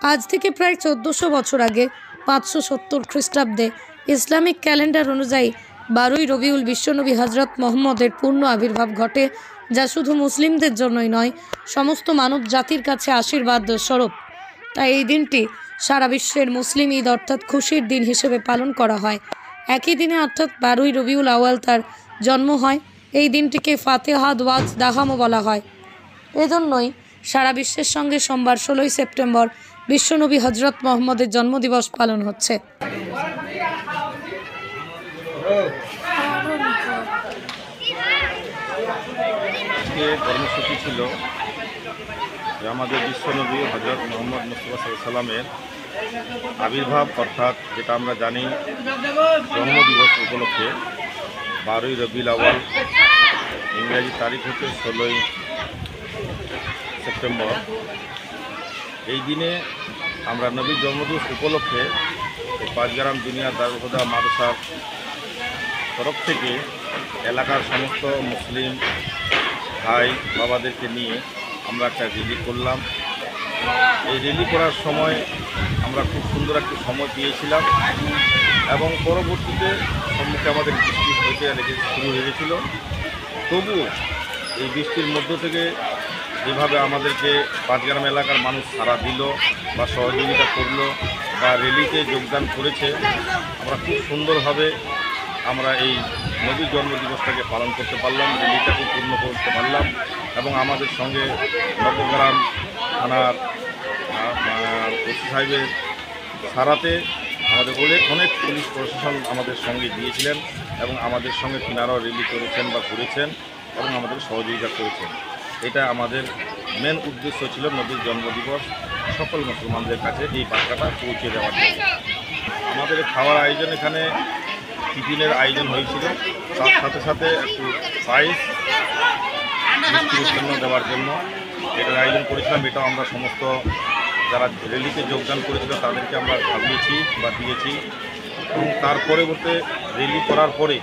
আজ থেকে প্রায় 1400 বছর আগে 570 খ্রিস্টাব্দে ইসলামিক ক্যালেন্ডার অনুযায়ী 12ই রবিউল বিশ্বনবী হজরত মোহাম্মদের পূর্ণ আবির্ভাব ঘটে, যা শুধু মুসলিমদের জন্যই নয়, সমস্ত মানব জাতির কাছে আশীর্বাদ স্বরূপ। তাই এই দিনটি সারা বিশ্বের মুসলিম ঈদ অর্থাৎ খুশির দিন হিসেবে পালন করা হয়। একই দিনে অর্থাৎ 12ই রবিউল আউয়াল তার জন্ম হয়। এই দিনটিকে ফাতেহা ওয়াজ দাহামও বলা হয়। এজন্যই সারা বিশ্বের সঙ্গে সোমবার 16ই সেপ্টেম্বর বিশ্বনবী হজরত মোহাম্মদের জন্মদিবস পালন হচ্ছে। কর্মসূচি ছিল যে আমাদের বিশ্বনবী হজরত মোহাম্মদ মুস্তাফা সাল্লামের আবির্ভাব, অর্থাৎ যেটা আমরা জানি জন্মদিবস উপলক্ষে 12ই রবিউল আউয়াল, ইংরেজি তারিখ হচ্ছে 16ই সেপ্টেম্বর। এই দিনে আমরা নবীর জন্মদিবস উপলক্ষে পাঁচগ্রাম দুনিয়া দারুল হুদা মাদ্রাসার তরফ থেকে এলাকার সমস্ত মুসলিম ভাই বাবাদেরকে নিয়ে আমরা একটা র্যালি করলাম। এই র্যালি করার সময় আমরা খুব সুন্দর একটি সময় পেয়েছিলাম এবং পরবর্তীতে সম্মুখে আমাদের বৃষ্টি হইতে শুরু হয়ে গেছিল। তবুও এই বৃষ্টির মধ্য থেকে যেভাবে আমাদেরকে পাঁচগ্রাম এলাকার মানুষ সাড়া দিল বা সহযোগিতা করলো বা র্যালিতে যোগদান করেছে, আমরা খুব সুন্দরভাবে আমরা এই নবীর জন্মদিবসটাকে পালন করতে পারলাম, র্যালিটাকে পূর্ণ করতে পারলাম। এবং আমাদের সঙ্গে নবগ্রাম থানার ওসি সাহেবের সারাতে আমাদের অনেক পুলিশ প্রশাসন আমাদের সঙ্গে দিয়েছিলেন এবং আমাদের সঙ্গে তিনারাও র্যালি করেছেন বা ঘুরেছেন এবং আমাদের সহযোগিতা করেছেন। এটা আমাদের মেন উদ্দেশ্য ছিল নবীর জন্মদিবস সকল মুসলমানদের কাছে এই বার্তাটা পৌঁছে দেওয়ার জন্য। আমাদের খাওয়ার আয়োজন, এখানে টিফিনের আয়োজন হয়েছিল, তার সাথে সাথে একটু প্রাইজ ডিস্ট্রিবিউশন দেওয়ার জন্য এটার আয়োজন করেছিলাম। এটাও আমরা সমস্ত যারা র্যালিতে যোগদান করেছিল তাদেরকে আমরা খাইয়েছি বা দিয়েছি। এবং তার পরবর্তী র্যালি করার পরে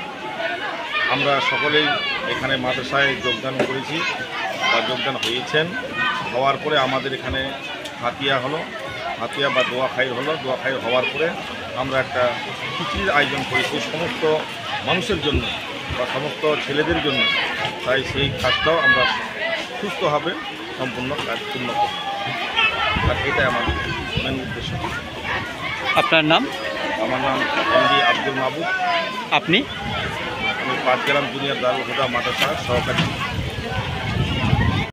আমরা সকলেই এখানে মাদ্রাসায় যোগদান করেছি বা যোগদান হয়েছেন। হওয়ার পরে আমাদের এখানে হাতিয়া হলো, হাতিয়া বা দোয়া খাই হলো। দোয়া খাই হওয়ার পরে আমরা একটা খিচুড়ির আয়োজন করেছি সমস্ত মানুষের জন্য বা সমস্ত ছেলেদের জন্য। তাই সেই কাজটাও আমরা সুস্থভাবে সম্পূর্ণ কাজ পূর্ণ করি, আর এটাই আমাদের মেন উদ্দেশ্য। আপনার নাম? আমার নাম এমডি আব্দুল মাহবুব। আপনি? আমি পাঁচগ্রাম জুনিয়র দারুল হুদা মাদ্রাসার সহকারী।